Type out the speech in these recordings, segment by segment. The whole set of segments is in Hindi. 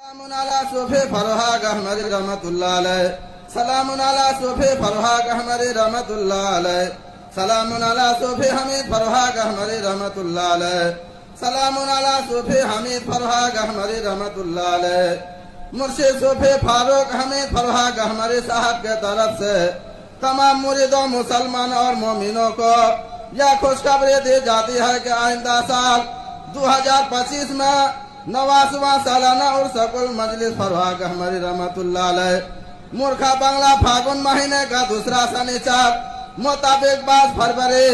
सलामुन अला सूफी फरहाग अहमद रहमतुल्लाह अलैह। सलामुन अला सूफी फरहाग अहमद रहमतुल्लाह अलैह। सलामुन अला सूफी हमीद फरहाग अहमद रहमतुल्लाह अलैह। सलामुन अला सूफी हमीद फरहाग अहमद रहमतुल्लाह अलैह। मुर्शिद सूफी फारूक हमीद फरहाग अहमद साहब के तरफ से तमाम मुरीदों मुसलमान और मोमिनों को यह खुशखबरी दी जाती है कि आइंदा साल 2025 में 90वां सालाना उर्सकुल मजलिस फरहाग अहमद रहमतुल्लाह अलैह मूर्खा बांग्ला फागुन महीने का दूसरा शनिचर मुताबिक 22 फरवरी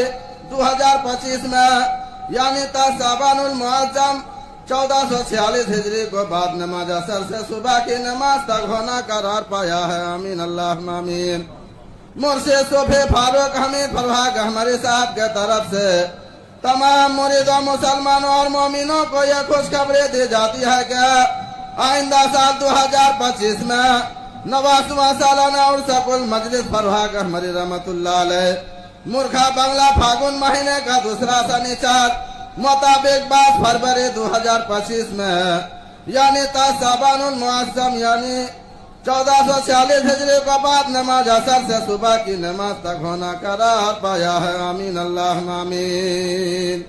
2025 में यानी शाबानुल मुअज्जम 1446 हिजरी को बाद नमाज असर से सुबह की नमाज तक होना करार पाया है। आमीन अल्लाहुम्मा आमीन। मुर्शिद सूफी फारूक हमीद फरहाग अहमद साहब के तरफ से तमाम मुरीदों मुसलमानों और मोमिनों को यह खुशखबरी दी जाती है कि आइंदा साल 2025 में 90वां सालाना उर्सकुल मजलिस फरहाग अहमद रहमतुल्लाह अलैह मूर्खा बांग्ला फागुन महीने का दूसरा शनिचर मुताबिक 22 फरवरी 2025 में यानी शाबानुल मुअज्जम यानी 1446 हिजरी को बाद नमाज असर से सुबह की नमाज तक होना करार पाया है। आमीन अल्लाहुम्मा आमीन।